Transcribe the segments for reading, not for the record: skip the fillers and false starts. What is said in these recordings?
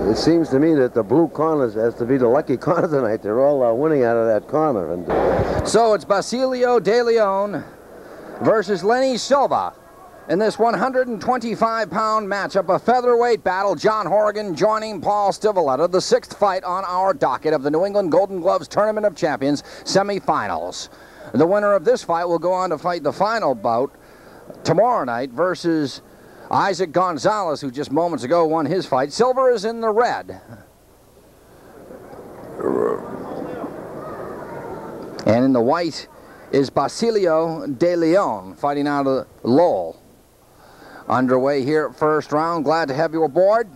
It seems to me that the blue corner has to be the lucky corner tonight. They're all winning out of that corner. And so it's Basilio DeLeon versus Lenny Silva in this 125-pound matchup, a featherweight battle. John Horrigan joining Paul Stivaleta, the 6th fight on our docket of the New England Golden Gloves Tournament of Champions semifinals. The winner of this fight will go on to fight the final bout tomorrow night versus Isaac Gonzalez, who just moments ago won his fight. Silva is in the red. And in the white is Basilio DeLeon, fighting out of Lowell. Underway here, first round. Glad to have you aboard.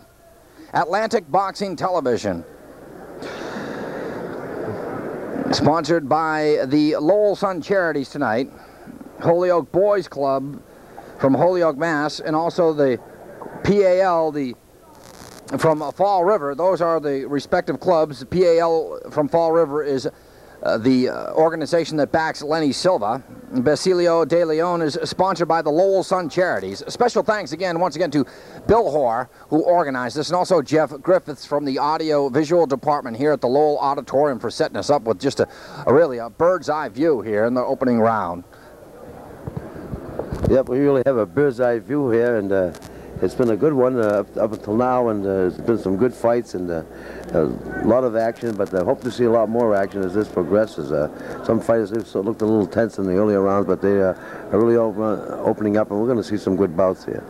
Atlantic Boxing Television. Sponsored by the Lowell Sun Charities tonight. Holyoke Boys Club from Holyoke, Mass. And also the PAL, from Fall River. Those are the respective clubs. The PAL from Fall River is the organization that backs Lenny Silva. Basilio DeLeon is sponsored by the Lowell Sun Charities. Special thanks again, once again, to Bill Hoare, who organized this, and also Jeff Griffiths from the audio visual department here at the Lowell Auditorium for setting us up with just really a bird's eye view here in the opening round. Yep, we really have a bird's eye view here, and it's been a good one up until now, and there's been some good fights and a lot of action, but I hope to see a lot more action as this progresses. Some fighters looked a little tense in the earlier rounds, but they are really opening up, and we're going to see some good bouts here.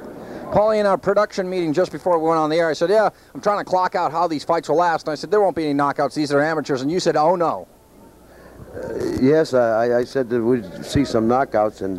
Paulie, in our production meeting just before we went on the air, I said, yeah, I'm trying to clock out how these fights will last, and I said, there won't be any knockouts, these are amateurs, and you said, oh no. Yes, I said that we'd see some knockouts, and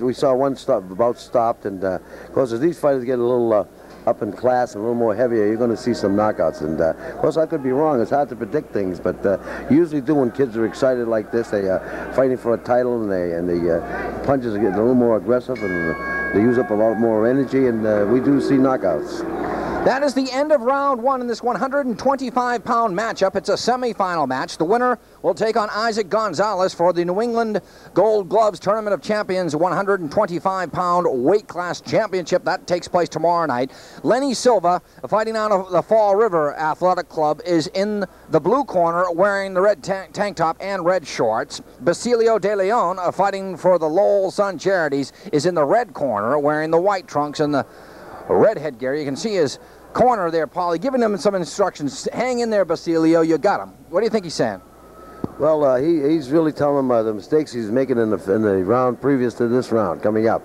we saw one bout stopped, and of course as these fighters get a little up in class and a little more heavier, you're going to see some knockouts, and of course I could be wrong. It's hard to predict things, but you usually do when kids are excited like this. They are fighting for a title, and the punches are getting a little more aggressive, and they use up a lot more energy, and we do see knockouts. That is the end of round one in this 125-pound matchup. It's a semifinal match. The winner will take on Isaac Gonzalez for the New England Gold Gloves Tournament of Champions 125-pound weight class championship. That takes place tomorrow night. Lenny Silva, fighting out of the Fall River Athletic Club, is in the blue corner wearing the red tank top and red shorts. Basilio DeLeon, fighting for the Lowell Sun Charities, is in the red corner wearing the white trunks and the red headgear. You can see his corner there, Paulie, giving him some instructions. Hang in there, Basilio, you got him. What do you think he's saying? Well, he's really telling him the mistakes he's making in the round previous to this round coming up,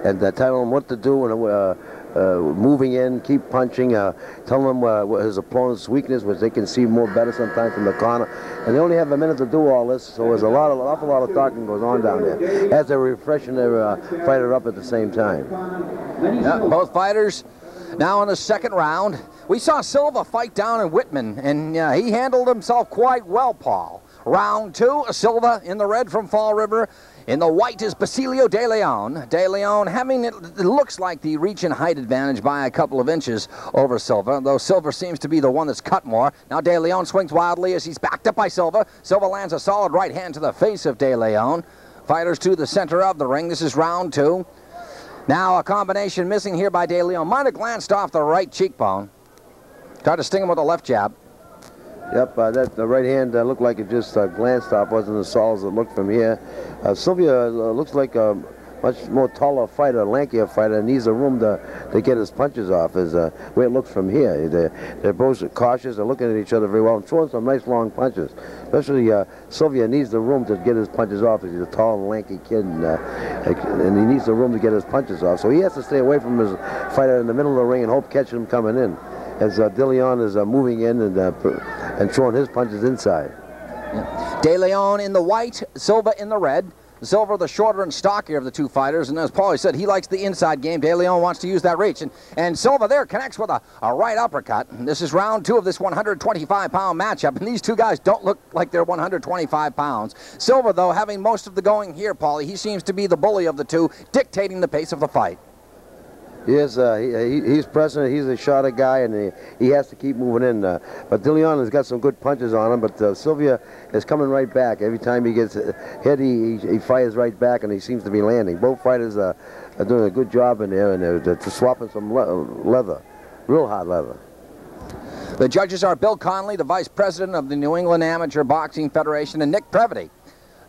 and telling him what to do, and moving in, keep punching, telling him what his opponent's weakness, which they can see more better sometimes from the corner. And they only have a minute to do all this, so there's an awful lot of talking goes on down there as they're refreshing their fighter up at the same time. Both fighters now in the second round. We saw Silva fight down in Whitman, and he handled himself quite well, Paul. Round two, Silva in the red from Fall River. In the white is Basilio DeLeon. DeLeon having, it looks like, the reach and height advantage by a couple of inches over Silva, though Silva seems to be the one that's cut more. Now DeLeon swings wildly as he's backed up by Silva. Silva lands a solid right hand to the face of DeLeon. Fighters to the center of the ring. This is round two. Now a combination missing here by DeLeon. Might have glanced off the right cheekbone. Tried to sting him with a left jab. Yep, the right hand looked like it just glanced off. Wasn't as solid as it looked from here. Silva looks like a much more taller fighter, lankier fighter, and needs a room to get his punches off, is the way it looks from here. They're both cautious. They're looking at each other very well and throwing some nice long punches. Especially Silva needs the room to get his punches off. He's a tall and lanky kid, and he needs the room to get his punches off. So he has to stay away from his fighter in the middle of the ring and hope catching him coming in, as DeLeon is moving in and throwing his punches inside. DeLeon in the white, Silva in the red. Silva, the shorter and stockier of the two fighters, and as Paulie said, he likes the inside game. DeLeon wants to use that reach, and Silva there connects with a right uppercut. And this is round two of this 125-pound matchup, and these two guys don't look like they're 125 pounds. Silva, though, having most of the going here, Paulie, he seems to be the bully of the two, dictating the pace of the fight. Yes, he's pressing. He's a shorter guy, and he has to keep moving in. But DeLeon has got some good punches on him, but Silva is coming right back. Every time he gets hit, he fires right back, and he seems to be landing. Both fighters are doing a good job in there, and they're swapping some leather, real hot leather. The judges are Bill Conley, the vice president of the New England Amateur Boxing Federation, and Nick Previty,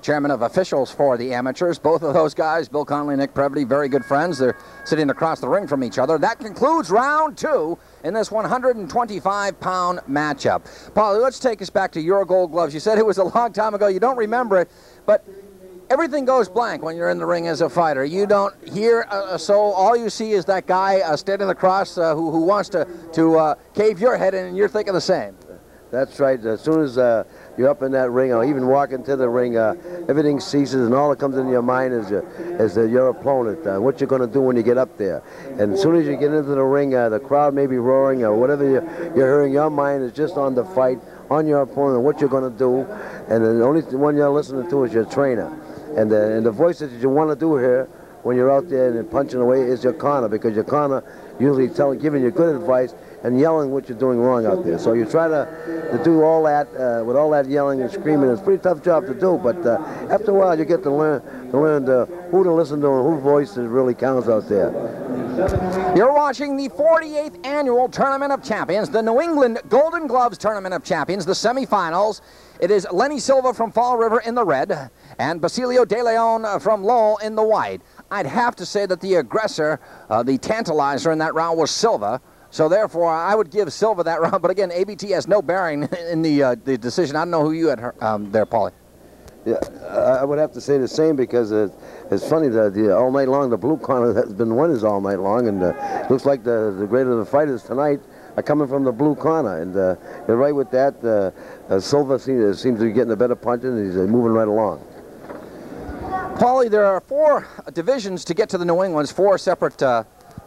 chairman of officials for the amateurs. Both of those guys, Bill Conley and Nick Previty, very good friends. They're sitting across the ring from each other. That concludes round 2 in this 125-pound matchup. Paulie, let's take us back to your Gold Gloves. You said it was a long time ago. You don't remember it, but everything goes blank when you're in the ring as a fighter. You don't hear a soul. All you see is that guy standing across who wants to cave your head in, and you're thinking the same. That's right. As soon as you're up in that ring, or even walking to the ring, everything ceases, and all that comes into your mind is your opponent, what you're going to do when you get up there. And as soon as you get into the ring, the crowd may be roaring, or whatever you're hearing, your mind is just on the fight, on your opponent, what you're going to do, and the only one you're listening to is your trainer. And the voice that you want to do here when you're out there and punching away is your corner, because your corner usually giving you good advice and yelling what you're doing wrong out there. So you try to do all that with all that yelling and screaming. It's a pretty tough job to do, but after a while you get to learn who to listen to and whose voice really counts out there. You're watching the 48th Annual Tournament of Champions, the New England Golden Gloves Tournament of Champions, the semifinals. It is Lenny Silva from Fall River in the red and Basilio DeLeon from Lowell in the white. I'd have to say that the aggressor, the tantalizer in that round was Silva. So therefore, I would give Silva that round. But again, ABT has no bearing in the decision. I don't know who you had there, Paulie. Yeah, I would have to say the same, because it's funny that all night long the blue corner has been winners all night long, and looks like the greater the fighters tonight are coming from the blue corner. And you're right with that. Silva seems to be getting the better punches, and he's moving right along. Paulie, there are 4 divisions to get to the New England's, 4 separate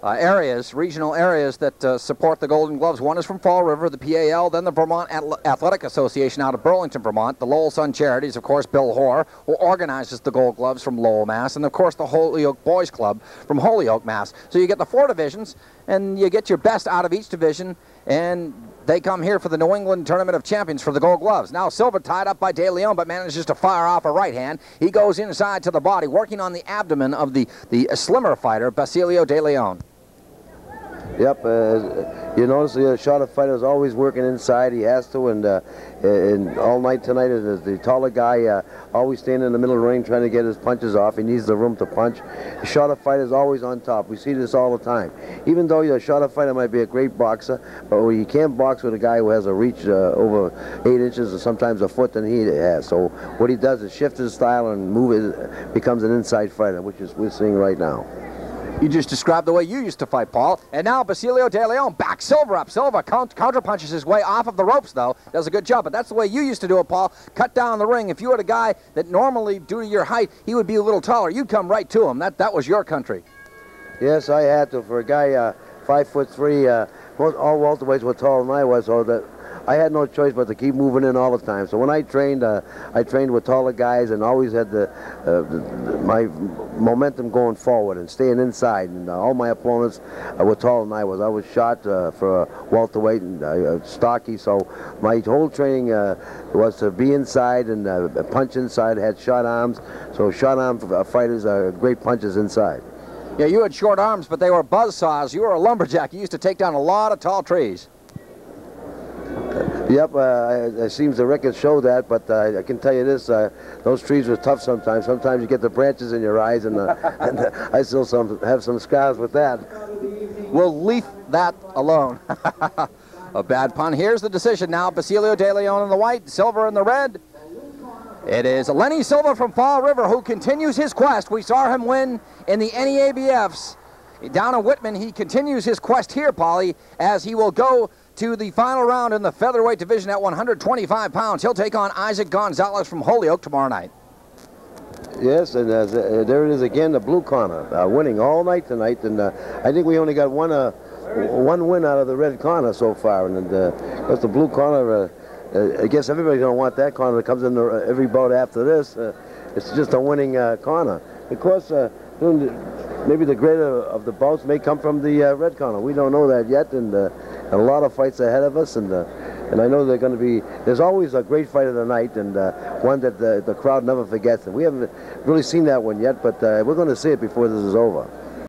areas, regional areas that support the Golden Gloves. One is from Fall River, the PAL, then the Vermont Athletic Association out of Burlington, Vermont, the Lowell Sun Charities, of course, Bill Hoare, who organizes the Gold Gloves from Lowell, Mass, and of course the Holyoke Boys Club from Holyoke, Mass. So you get the 4 divisions, and you get your best out of each division, and they come here for the New England Tournament of Champions for the Gold Gloves. Now Silva tied up by DeLeon, but manages to fire off a right hand. He goes inside to the body, working on the abdomen of the slimmer fighter, Basilio DeLeon. Yep, you notice the shorter fighter is always working inside. He has to, and all night tonight is the taller guy always standing in the middle of the ring trying to get his punches off. He needs the room to punch. The shorter fighter is always on top. We see this all the time. Even though your shorter fighter might be a great boxer, but you can't box with a guy who has a reach over 8 inches or sometimes a foot than he has. So what he does is shift his style and becomes an inside fighter, which is we're seeing right now. You just described the way you used to fight, Paul. And now Basilio DeLeon backs Silva up. Silva counter-punches his way off of the ropes, though. Does a good job. But that's the way you used to do it, Paul. Cut down the ring. If you had a guy that normally, due to your height, he would be a little taller, you'd come right to him. That was your country. Yes, I had to. For a guy 5'3", all welterweights were taller than I was, so that I had no choice but to keep moving in all the time. So when I trained with taller guys and always had my momentum going forward and staying inside. And all my opponents were taller than I was. I was shot for a welterweight and stocky. So my whole training was to be inside and punch inside. Had short arms. So short arm fighters are great punches inside. Yeah, you had short arms, but they were buzzsaws. You were a lumberjack. You used to take down a lot of tall trees. Yep, it seems the records show that, but I can tell you this, those trees were tough sometimes. Sometimes you get the branches in your eyes, and I still have some scars with that. We'll leave that alone. A bad pun. Here's the decision now. Basilio DeLeon in the white, Silva in the red. It is Lenny Silva from Fall River who continues his quest. We saw him win in the NEABFs. Down in Whitman, he continues his quest here, Paulie, as he will go to the final round in the featherweight division at 125 pounds. He'll take on Isaac Gonzalez from Holyoke tomorrow night. Yes, and there it is again, the blue corner, winning all night tonight. And I think we only got one win out of the red corner so far. And because the blue corner, I guess everybody's going to want that corner that comes in every bout after this. It's just a winning corner. Of course, maybe the greater of the bouts may come from the red corner. We don't know that yet, and a lot of fights ahead of us, and I know they're going to be. There's always a great fight of the night, and one that the crowd never forgets. And we haven't really seen that one yet, but we're going to see it before this is over.